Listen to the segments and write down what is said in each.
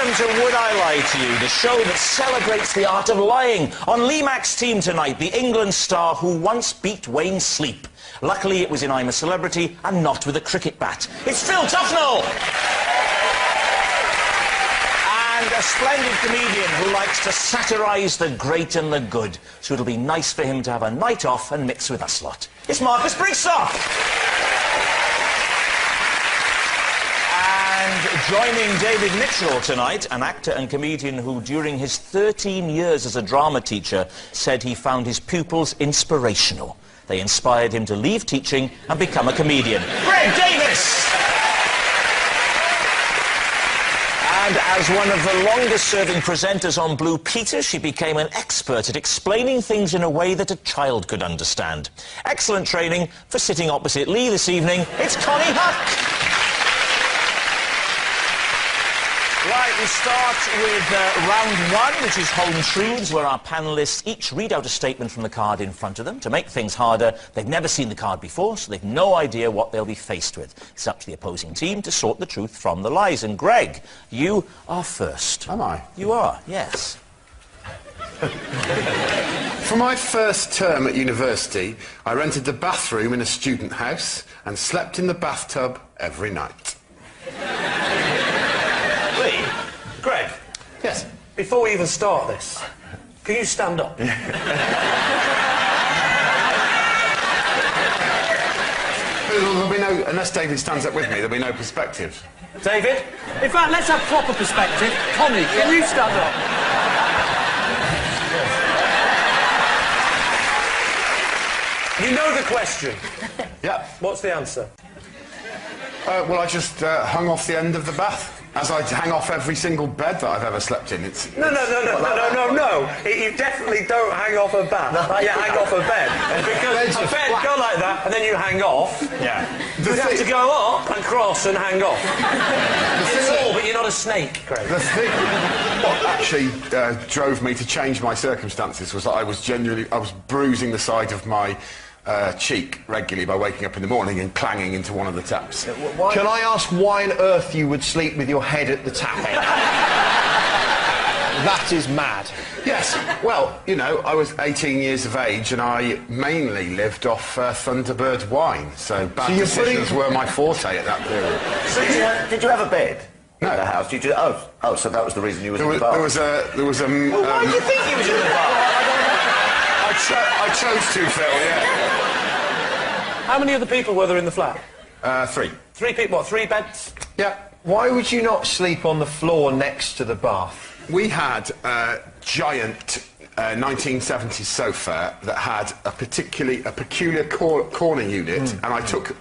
Welcome to Would I Lie to You, the show that celebrates the art of lying. On Lee Mack's team tonight, the England star who once beat Wayne Sleep. Luckily, it was in I'm a Celebrity and not with a cricket bat. It's Phil Tufnell! And a splendid comedian who likes to satirise the great and the good. So it'll be nice for him to have a night off and mix with us lot. It's Marcus Brigstock! And joining David Mitchell tonight, an actor and comedian who, during his 13 years as a drama teacher, said he found his pupils inspirational. They inspired him to leave teaching and become a comedian. Greg Davies! And as one of the longest-serving presenters on Blue Peter, she became an expert at explaining things in a way that a child could understand. Excellent training for sitting opposite Lee this evening. It's Connie Huck! Right, we start with round one, which is Home Truths, where our panellists each read out a statement from the card in front of them. To make things harder, they've never seen the card before, so they've no idea what they'll be faced with. It's up to the opposing team to sort the truth from the lies. And Greg, you are first. Am I? You are, yes. For my first term at university, I rented the bathroom in a student house and slept in the bathtub every night. Greg? Yes? Before we even start this, can you stand up? There'll be no, unless David stands up with me, there'll be no perspective. David? In fact, let's have proper perspective. Connie, can you stand up? You know the question. Yeah. What's the answer? Well, I just hung off the end of the bath. As I hang off every single bed that I've ever slept in. No. You definitely don't hang off a bath. You hang off a bed. Because a bed go like that, and then you hang off. Yeah. You'd have to go up and cross and hang off. You're tall, but you're not a snake, Craig. The thing what actually drove me to change my circumstances was that I was bruising the side of my cheek regularly by waking up in the morning and clanging into one of the taps. Can I ask why on earth you would sleep with your head at the tap end? That is mad. Yes, well, you know, I was 18 years of age and I mainly lived off Thunderbird wine, so bad decisions were my forte at that period. So did you have a bed? No. In the house? Did you? Oh, so that was the reason you was in the bath. There was a. Well, why do you think he was in the bath? I chose to, Phil. Yeah. How many other people were there in the flat? 3. 3 people. What? 3 beds? Yeah. Why would you not sleep on the floor next to the bath? We had a giant 1970s sofa that had a peculiar corner unit, and I took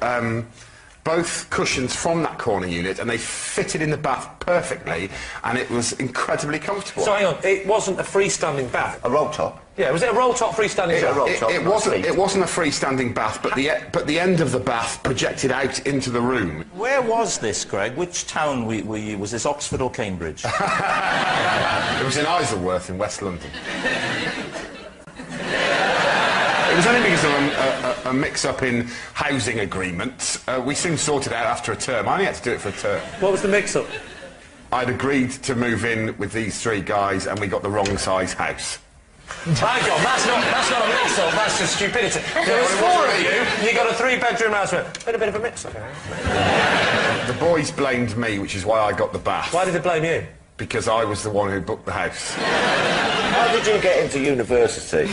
both cushions from that corner unit and they fitted in the bath perfectly, and it was incredibly comfortable. So hang on, it wasn't a freestanding bath? A roll top? Yeah, was it a roll top freestanding bath? It wasn't a freestanding bath, but the end of the bath projected out into the room. Where was this, Greg? Which town were you? Was this Oxford or Cambridge? It was in Isleworth in West London. It was only because of a mix-up in housing agreements. We soon sorted it out after a term. I only had to do it for a term. What was the mix-up? I'd agreed to move in with these 3 guys and we got the wrong size house. Hang on, that's not a mix-up, that's just stupidity. There was 4 of you, you got a 3-bedroom house with a bit of a mix-up. The boys blamed me, which is why I got the bath. Why did they blame you? Because I was the one who booked the house. How did you get into university?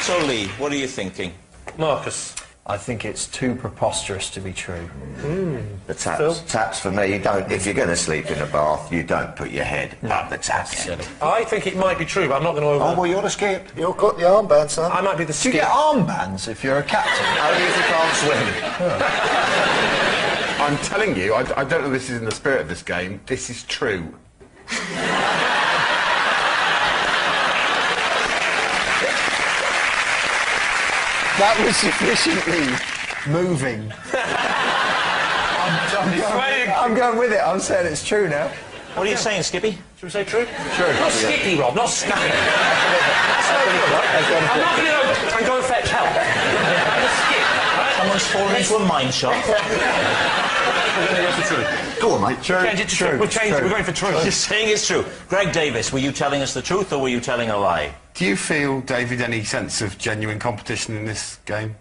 So, Lee, what are you thinking? Marcus? I think it's too preposterous to be true. The taps for me, you don't. If you're going to sleep in a bath, you don't put your head up the tap. I think it might be true, but I'm not going to Oh, well, you're the skip. You've got the armband, son. I might be the Do skip. you get armbands if you're a captain? Only if you can't swim. I'm telling you, I don't know if this is in the spirit of this game, this is true. That was sufficiently moving. I'm going with it. I'm saying it's true now. What are you saying, Skippy? Should we say true? True. Not Skippy, Rob, not Skippy. That's no good, right? I'm not going to go and go and fetch help. I'm a skip, right? Someone's fallen into a mine shaft. We're going to go for true. Go on, mate. True. Change it to true. We'll change it. We're going for true. You're saying it's true. Greg Davies, were you telling us the truth or were you telling a lie? Do you feel, David, any sense of genuine competition in this game?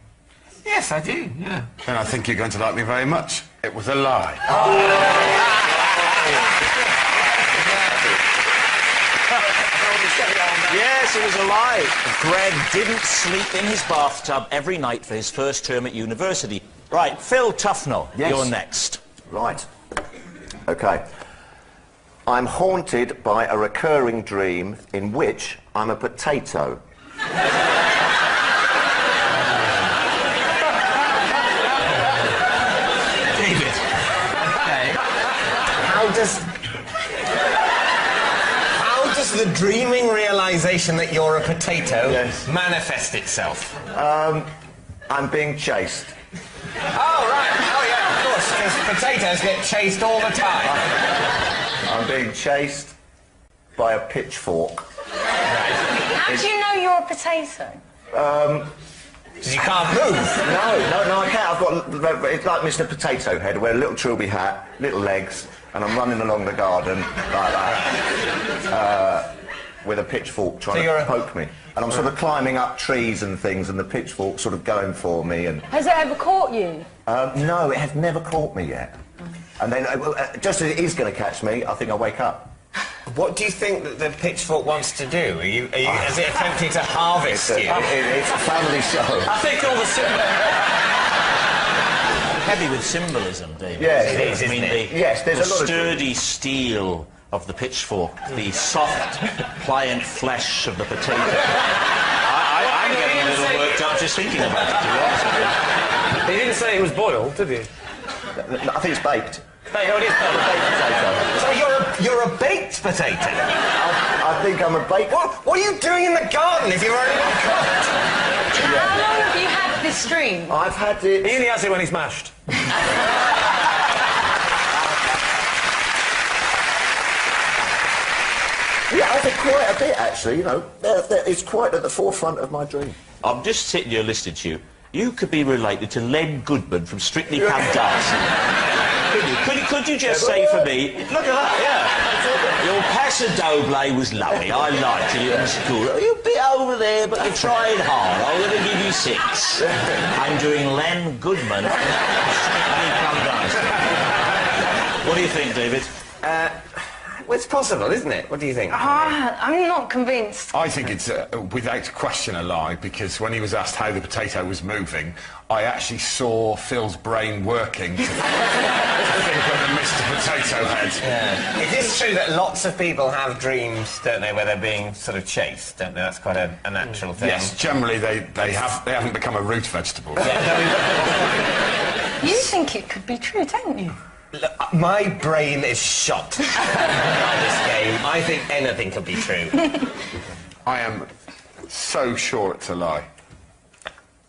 Yes, I do, yeah. Then I think you're going to like me very much. It was a lie. Yes, it was a lie. Greg didn't sleep in his bathtub every night for his first term at university. Right, Phil Tufnell, Yes. you're next. Right. OK. I'm haunted by a recurring dream in which I'm a potato. David. Okay. How does the dreaming realisation that you're a potato Yes. manifest itself? I'm being chased. Oh, right. Oh, yeah, of course, because potatoes get chased all the time. I'm being chased by a pitchfork. How do you know you're a potato? Because you can't move. No, I can't. I've got... It's like Mr. Potato Head. I wear a little trilby hat, little legs, and I'm running along the garden like that, with a pitchfork trying to poke me. And I'm sort of climbing up trees and things, and the pitchfork sort of going for me. And Has it ever caught you? no, it has never caught me yet. And then, just as it is going to catch me, I think I'll wake up. What do you think that the pitchfork wants to do? Is it attempting to harvest you? It's a family show. I think all the Heavy with symbolism, David. Yes, it is, I mean, isn't it? Yes, there's the a lot of... sturdy steel of the pitchfork, the soft, pliant flesh of the potato. I'm getting a little worked up just thinking about it, to be honest with you. He didn't say it was boiled, did he? I think it's baked. Hey, oh, it is boiled. So you're a baked potato? I think I'm a baked... What are you doing in the garden if you're only cooked? How long have you had this dream? I've had it... He only has it when he's mashed. Yeah, I've had quite a bit, actually, you know. It's quite at the forefront of my dream. I'm just sitting here listening to you. You could be related to Len Goodman from Strictly Come Dancing. Could you just say for me, look at that, yeah. Your paso doble was lovely. I liked it. It was cool. You're a bit over there, but you tried hard. I'm going to give you 6. I'm doing Len Goodman from Strictly Come Dancing. What do you think, David? Well, it's possible, isn't it? What do you think? I'm not convinced. I think it's, without question, a lie, because when he was asked how the potato was moving, I actually saw Phil's brain working to think of Mr. Potato Head. Yeah. It is true that lots of people have dreams, don't they, where they're being sort of chased, don't they? That's quite a natural thing. Yes, generally they haven't become a root vegetable. You think it could be true, don't you? Look, my brain is shot by this game. I think anything could be true. I am so sure it's a lie.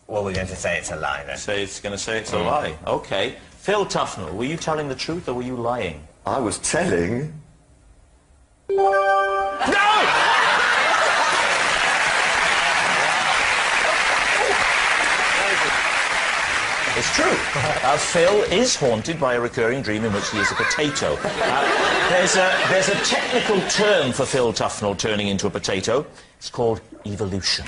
Well, we're going to say it's a lie, then. So it's going to say it's a lie. OK. Phil Tufnell, were you telling the truth or were you lying? I was telling... It's true. Phil is haunted by a recurring dream in which he is a potato. There's a technical term for Phil Tufnell turning into a potato. It's called evolution.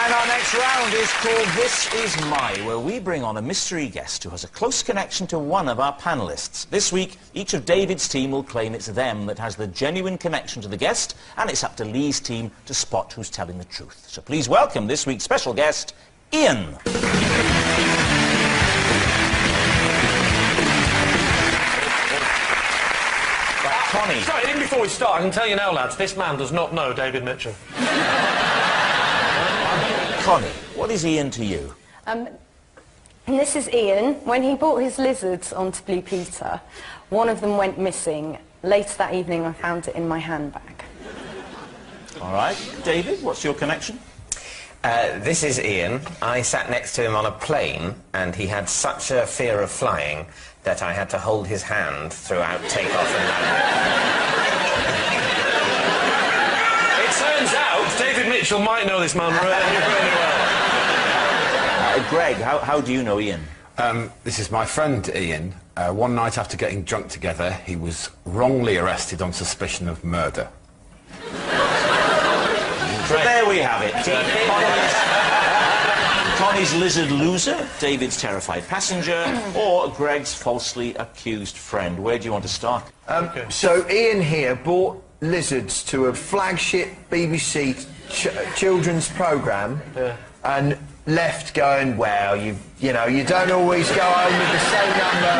And our next round is called This Is My, where we bring on a mystery guest who has a close connection to one of our panellists. This week, each of David's team will claim it's them that has the genuine connection to the guest, and it's up to Lee's team to spot who's telling the truth. So please welcome this week's special guest, Ian. Connie. Sorry, even before we start, I can tell you now, lads, this man does not know David Mitchell. Connie, what is Ian to you? And this is Ian. When he brought his lizards onto Blue Peter, one of them went missing. Later that evening, I found it in my handbag. All right. David, what's your connection? This is Ian. I sat next to him on a plane, and he had such a fear of flying that I had to hold his hand throughout takeoff and landing. It turns out David Mitchell might know this man really well. Greg, how do you know Ian? This is my friend Ian. One night after getting drunk together, he was wrongly arrested on suspicion of murder. So there we have it. Connie's lizard loser, David's terrified passenger, or Greg's falsely accused friend. Where do you want to start? So Ian here brought lizards to a flagship BBC children's programme and left going, well, you know, you don't always go home with the same number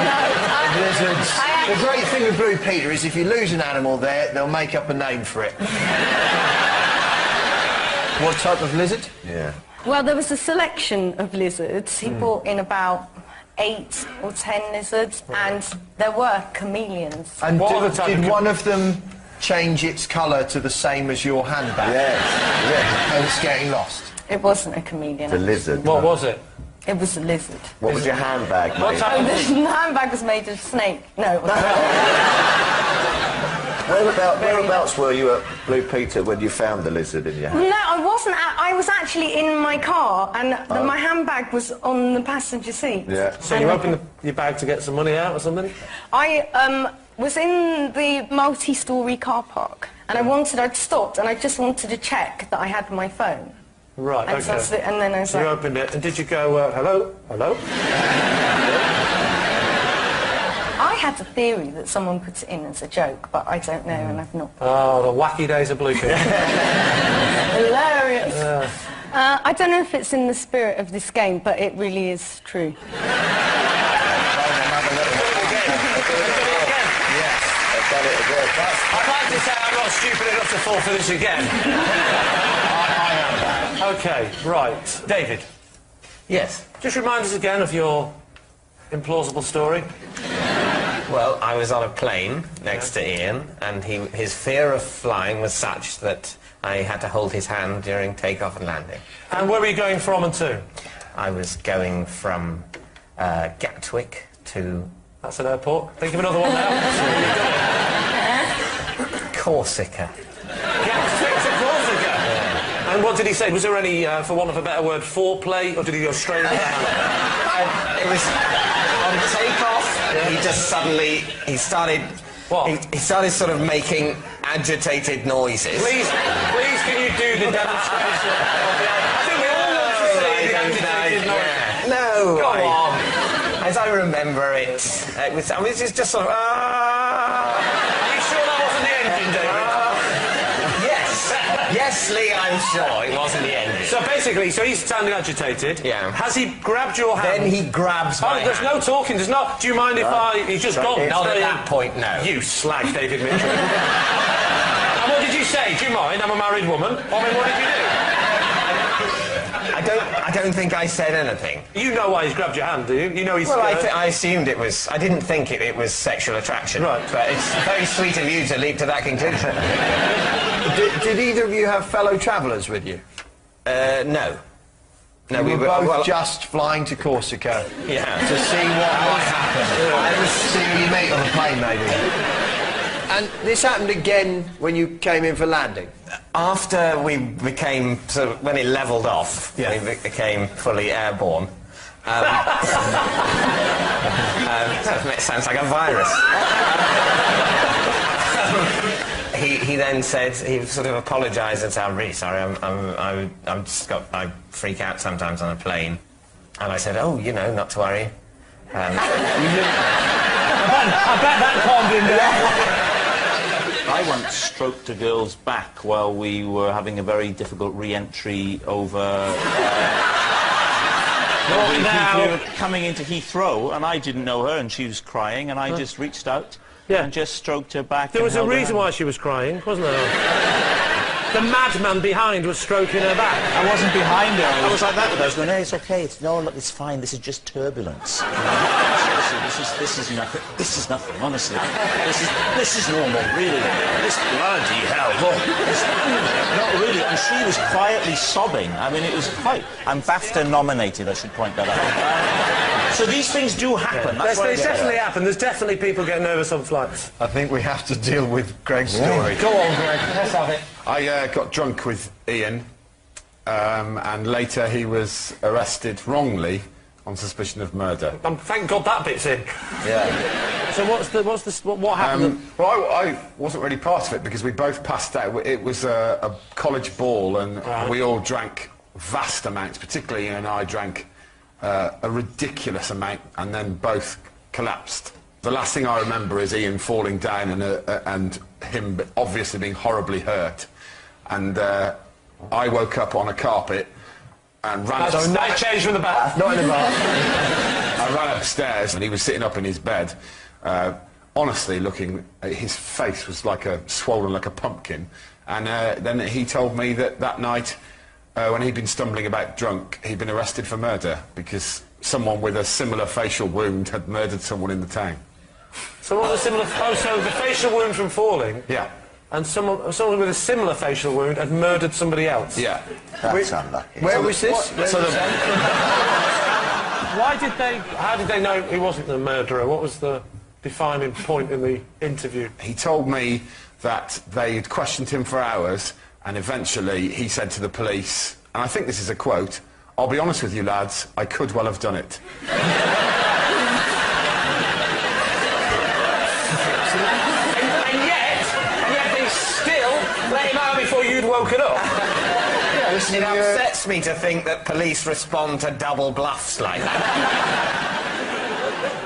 of lizards. The great thing with Blue Peter is if you lose an animal there, they'll make up a name for it. What type of lizard? Yeah. Well, there was a selection of lizards. He brought in about 8 or 10 lizards, and there were chameleons. And did one of them change its colour to the same as your handbag? Yes. And it's getting lost. It wasn't a chameleon. The lizard. What was it? It was a lizard. What was your handbag made? The handbag was made of snake. No, it wasn't. Whereabouts were you at Blue Peter when you found the lizard in your hand? No, I wasn't. I was actually in my car, and my handbag was on the passenger seat. Yeah. So you opened your bag to get some money out or something? I was in the multi-storey car park, and I'd stopped, and I just wanted to check that I had my phone. Right, And, okay. so, and then I was So you like... opened it, and did you go, hello? Hello? I had a theory that someone put it in as a joke, but I don't know, and I've not... Oh, the wacky days of Blue Peter. Hilarious! I don't know if it's in the spirit of this game, but it really is true. I'd like to say I'm not stupid enough to fall for this again. I am. OK, right. David. Yes. Just remind us again of your implausible story. Well, I was on a plane next to Ian, and his fear of flying was such that I had to hold his hand during takeoff and landing. And where were you going from and to? I was going from Gatwick to... That's an airport. Think of another one now. Corsica. Gatwick to Corsica. Yeah. And what did he say? Was there any, for want of a better word, foreplay, or did he go straight into It was on takeoff. Yeah. He just suddenly started. What? He started sort of making agitated noises. Please, can you do the demonstration? I think we all want to see the agitated noises. No. Go on. As I remember it, it was just sort of. Are you sure that wasn't the engine, David? Yes, Lee, I'm sure it wasn't the engine. So basically, he's standing agitated. Yeah. Has he grabbed your hand? Then he grabs my hand. There's no talking. There's not. Do you mind if he's just gone? Not at that point, no. You slag, David Mitchell. And what did you say? Do you mind? I'm a married woman. I mean, what did you do? I don't think I said anything. You know why he's grabbed your hand, do you? You know he's... Well, I assumed it was... I didn't think it was sexual attraction. Right. But it's very sweet of you to leap to that conclusion. Did either of you have fellow travellers with you? No. No, we were both just flying to Corsica. Yeah. To see what might happen. See who you meet on the plane, maybe. And this happened again when you came in for landing? After we became, sort of, when it levelled off, we became fully airborne. It sounds like a virus. He then said, he sort of apologised and said, I'm really sorry, I freak out sometimes on a plane. And I said, oh, you know, not to worry. I bet that calmed him down. I once stroked a girl's back while we were having a very difficult re-entry over... we were coming into Heathrow, and I didn't know her, and she was crying, and I just reached out and just stroked her back. There was a reason why she was crying, wasn't there? the madman behind was stroking her back. I wasn't behind her. I was like that. I was going, hey, it's okay. No, look, it's fine. This is just turbulence. This is nothing. This is nothing, honestly. This is normal, really. This bloody hell. Not really. And she was quietly sobbing. I mean, it was quite... I'm BAFTA nominated, I should point that out. So these things do happen. Yeah. They definitely happen. There's definitely people get nervous on flights. I think we have to deal with Greg's story. Go on, Greg. Let's have it. I got drunk with Ian, and later he was arrested wrongly on suspicion of murder. Thank God that bit's in. Yeah. So what happened? Well, I wasn't really part of it because we both passed out. It was a college ball, and we all drank vast amounts. Particularly Ian and I drank a ridiculous amount, and then both collapsed. The last thing I remember is Ian falling down and him obviously being horribly hurt. And I woke up on a carpet and ran upstairs. So night change from the bath? Not in the bath. I ran upstairs and he was sitting up in his bed, honestly looking, his face was like swollen like a pumpkin. And then he told me that night, when he'd been stumbling about drunk, he'd been arrested for murder because someone with a similar facial wound had murdered someone in the town. So what was similar... Oh, so the facial wound from falling... Yeah. And someone with a similar facial wound had murdered somebody else? Yeah. That's unlucky. Where was this? How did they know he wasn't the murderer? What was the defining point in the interview? He told me that they'd questioned him for hours, and eventually he said to the police, and I think this is a quote, "I'll be honest with you, lads, I could well have done it." Let him out before you'd woken up. Yeah, it upsets me to think that police respond to double bluffs like that.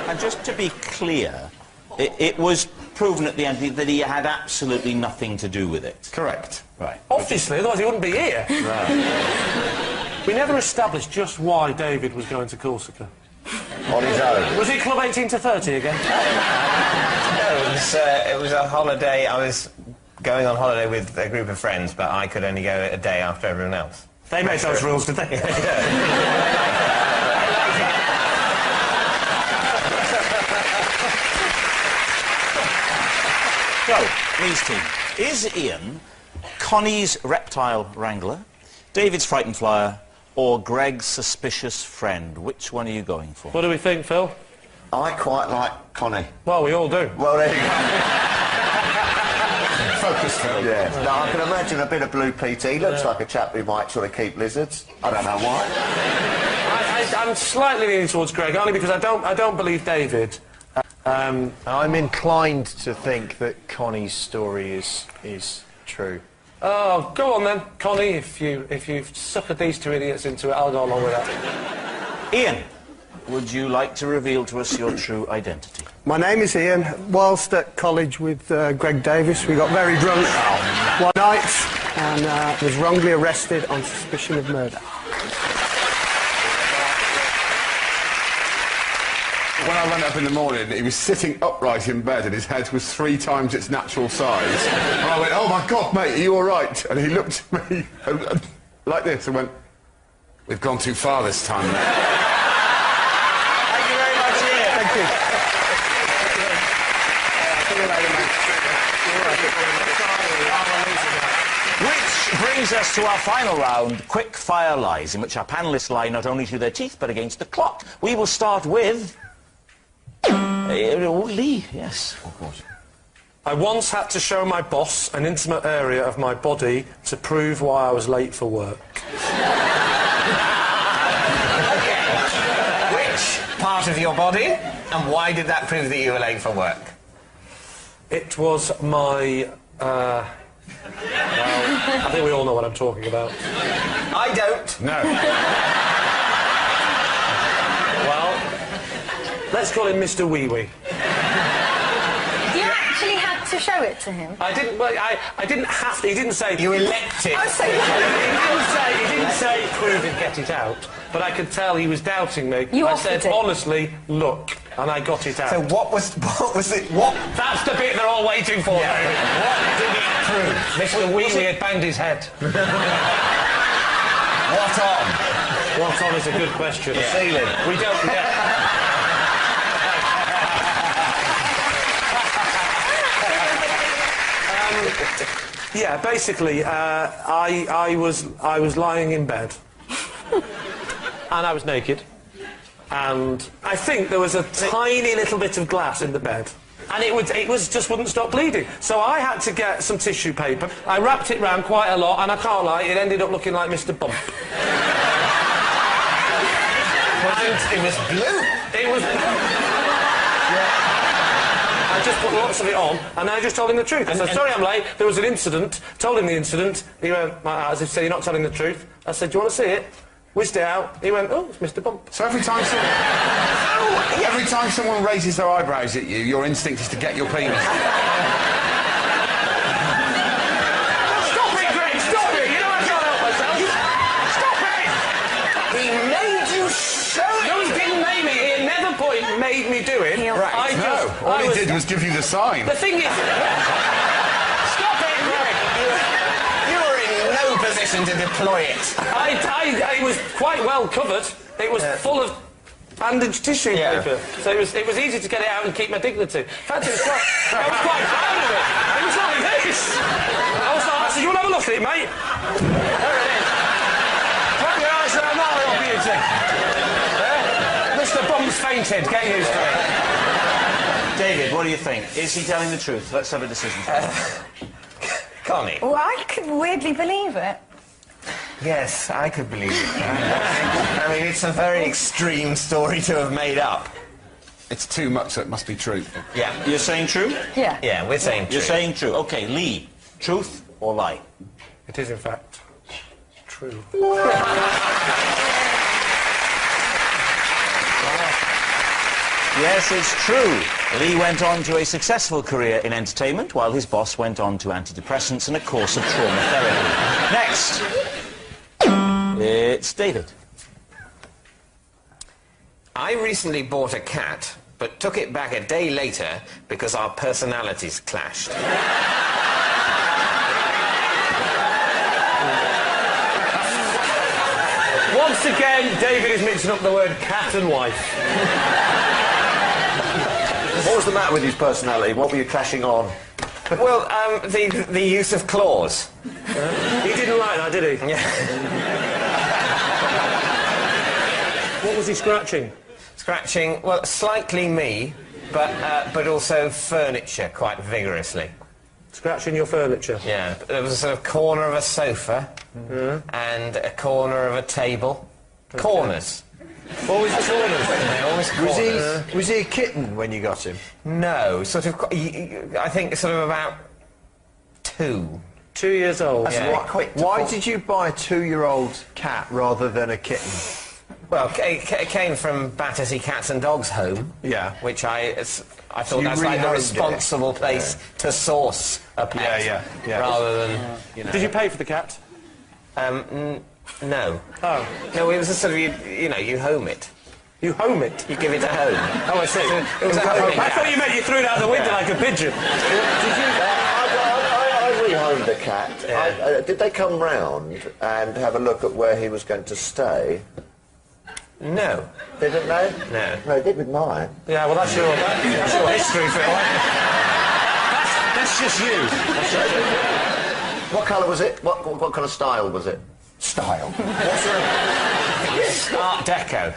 And just to be clear, it was proven at the end that he had absolutely nothing to do with it. Correct. Right. Obviously, otherwise he wouldn't be here. Right. We never established just why David was going to Corsica. On his own. Was it Club 18 to 30 again? No, it was a holiday. I was going on holiday with a group of friends, but I could only go a day after everyone else. They made those rules, did they? So, Lee's team. Is Ian Connie's reptile wrangler, David's frightened flyer, or Greg's suspicious friend? Which one are you going for? What do we think, Phil? I quite like Connie. Well, we all do. Well, there you go. Focus, Phil. Yeah. No, I can imagine a bit of blue PT. He looks like a chap who might sort of keep lizards. I don't know why. I'm slightly leaning towards Greg, only because I don't believe David. I'm inclined to think that Connie's story is true. Oh, go on then, Connie. If you suckered these two idiots into it, I'll go along with that. Ian, would you like to reveal to us your true identity? My name is Ian. Whilst at college with Greg Davies, we got very drunk one night and was wrongly arrested on suspicion of murder. When I went up in the morning, he was sitting upright in bed and his head was 3 times its natural size. And I went, "Oh my God, mate, are you all right?" And he looked at me like this and went, "We've gone too far this time." Thank you very much, Ian. Thank you. Which brings us to our final round, quick fire lies, in which our panellists lie not only to their teeth but against the clock. We will start with Lee. Yes, of course. I once had to show my boss an intimate area of my body to prove why I was late for work. Which part of your body, and why did that prove that you were late for work? It was my... well, I think we all know what I'm talking about. I don't. No. Well, let's call him Mr. Wee Wee. You actually had to show it to him? I didn't. Well, I didn't have to. He didn't say. You elected. I say He didn't say prove it, get it out. But I could tell he was doubting me. You I offered said it. honestly, look. and I got it out. So what was it? That's the bit they're all waiting for. Yeah. What did it prove? Mr. Wheatley had banged his head. What on? What's on is a good question. The ceiling. We don't... Yeah, basically, I was lying in bed, and I was naked, and I think there was a tiny little bit of glass in the bed, and it just wouldn't stop bleeding. So I had to get some tissue paper. I wrapped it round quite a lot, and I can't lie, it ended up looking like Mr. Bump. It was blue. It was. I just put lots of it on, and I just told him the truth. I said, sorry I'm late, there was an incident, told him the incident, he went, as if to say, you're not telling the truth. I said, do you want to see it? Whizzed it out, he went, oh, it's Mr. Bump. So every time someone raises their eyebrows at you, your instinct is to get your penis. Stop it, Greg, stop it! You know I can't help myself. Stop it! He made you show it. No, he didn't make me, he at never point made me do it. Right. All he did was give you the sign. The thing is... Stop it, Greg! You were in no position to deploy it. I was quite well covered. It was full of bandaged tissue paper. So it was easy to get it out and keep my dignity. In fact, I was quite proud of it. It was like this. I said, you want to have a look at it, mate? There it is. Clap your eyes around that little beauty. Mr. Bump's fainted. Get used to it. David, what do you think? Is he telling the truth? Let's have a decision. Connie. Well, I could weirdly believe it. Yes, I could believe it. I mean, it's a very extreme story to have made up. It's too much, so it must be true. Yeah. You're saying true? Yeah. Yeah, we're saying true. You're saying true. OK, Lee, truth or lie? It is, in fact, true. Yes, it's true. Lee went on to a successful career in entertainment, while his boss went on to antidepressants and a course of trauma therapy. Next, it's David. I recently bought a cat, but took it back a day later because our personalities clashed. Once again, David is mixing up the word cat and wife. What was the matter with his personality? What were you clashing on? Well, the use of claws. He didn't like that, did he? Yeah. What was he scratching? Scratching, well, slightly me, but also furniture quite vigorously. Scratching your furniture? Yeah. There was a sort of corner of a sofa and a corner of a table. Okay. Corners. Always the corners. Yeah, always corners. Was he a kitten when you got him? No, sort of, I think sort of about 2. 2 years old. Yeah. Why did you buy a 2-year-old cat rather than a kitten? Well, it came from Battersea Cats and Dogs Home. Yeah. Which I thought you that's like the rehomed responsible place to source a pet. Yeah. Rather than, you know. Did you pay for the cat? No. Oh. No, it was a sort of, you know, you home it. You home it? You give it a home. Oh, I see. It was a homing I cat. thought you meant you threw it out the window like a pigeon. I rehomed the cat. Yeah. Did they come round and have a look at where he was going to stay? No. Didn't they? No. No, they did with mine. Yeah, well, that's your history, Phil. That's just you. What colour was it? What kind of style was it? Style? What sort of... Art Deco.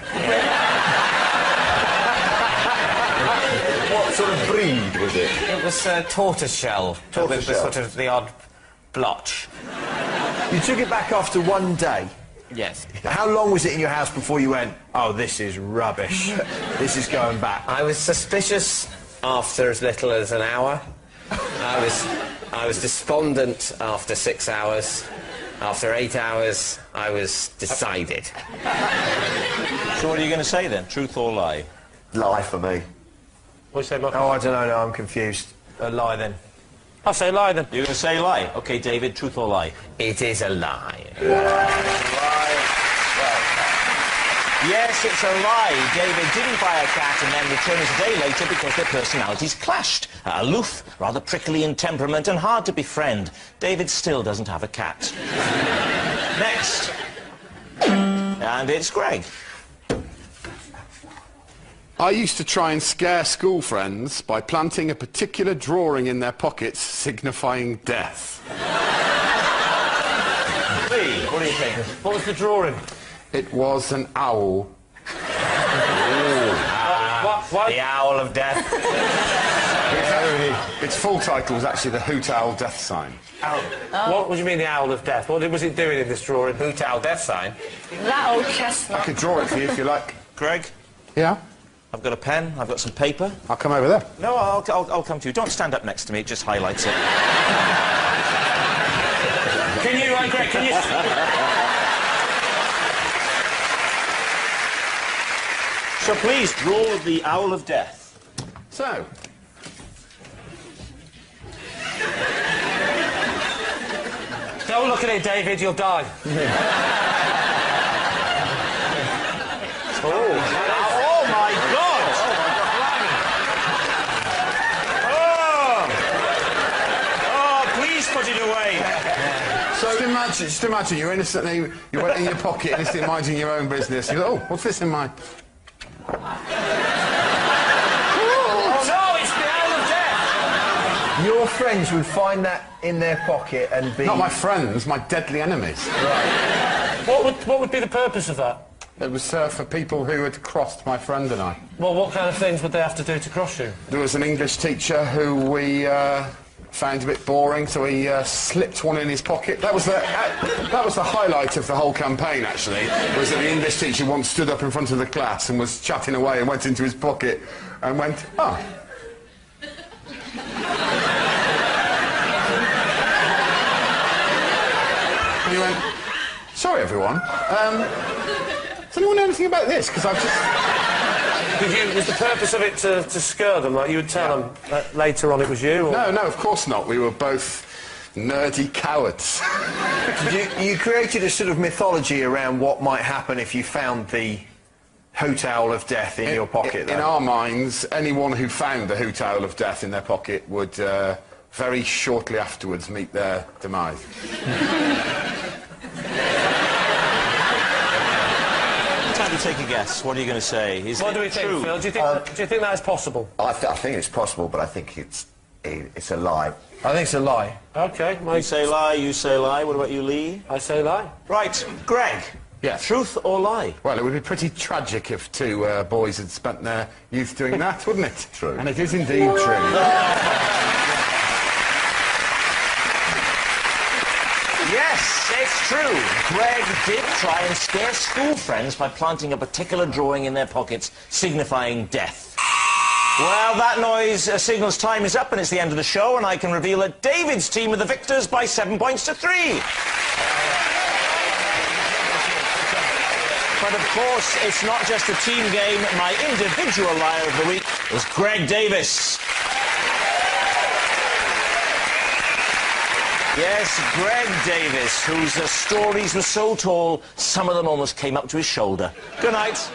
What sort of breed was it? It was tortoiseshell. With the sort of the odd blotch. You took it back after 1 day. Yes. How long was it in your house before you went, oh, this is rubbish, this is going back? I was suspicious after as little as an hour. I was despondent after 6 hours. After 8 hours, I was decided. So what are you going to say then? Truth or lie? Lie for me. What do you say, Mark? Oh, I don't know, no, I'm confused. A lie then. I'll say lie then. You're going to say lie? OK, David, truth or lie? It is a lie. Yes, it's a lie. David didn't buy a cat and then return it a day later because their personalities clashed. Aloof, rather prickly in temperament and hard to befriend. David still doesn't have a cat. Next. And it's Greg. I used to try and scare school friends by planting a particular drawing in their pockets, signifying death. Lee, what do you think? What was the drawing? It was an owl. What? The Owl of Death. Its full title was actually the Hoot Owl Death Sign. What do you mean, the Owl of Death? What was it doing in this drawing? Hoot Owl Death Sign. That old chestnut. I could draw it for you if you like. Greg, Yeah? I've got a pen, I've got some paper. I'll come over there. No, I'll come to you. Don't stand up next to me, it just highlights it. Can you, Greg, can you... So please, draw the Owl of Death. So, Don't look at it, David, you'll die. Oh my God! Oh, please put it away. so just imagine you're innocently, you went in your pocket, innocently minding your own business. You go, oh, what's this in my... Oh no, it's the Owl of Death! Your friends would find that in their pocket and be... Not my friends, my deadly enemies. Right. What would be the purpose of that? It was for people who had crossed my friend and I. Well, what kind of things would they have to do to cross you? There was an English teacher who we found a bit boring, so he slipped one in his pocket. That was the highlight of the whole campaign, actually, was that the English teacher once stood up in front of the class and was chatting away and went into his pocket and went, oh. And he went, sorry, everyone. Does anyone know anything about this? Because I've just... Was the purpose of it to scare them? Like you would tell them that later on it was you? Or? No, of course not. We were both nerdy cowards. You created a sort of mythology around what might happen if you found the Hoot Owl of Death in your pocket, In our minds, anyone who found the Hoot Owl of Death in their pocket would very shortly afterwards meet their demise. Time to take a guess. What are you going to say? What do we think, true? Phil? Do you think that is possible? I think it's possible, but I think it's a lie. I think it's a lie. Okay, You say lie, you say lie. What about you, Lee? I say lie. Right, Greg. Yes. Truth or lie? Well, it would be pretty tragic if two boys had spent their youth doing that, wouldn't it? True. And it is indeed true. Yes, it's true. Greg did try and scare school friends by planting a particular drawing in their pockets, signifying death. Well, that noise signals time is up and it's the end of the show, and I can reveal that David's team are the victors by 7 points to 3. But of course, it's not just a team game. My individual liar of the week is Greg Davies. Yes, Greg Davies, whose stories were so tall, some of them almost came up to his shoulder. Good night.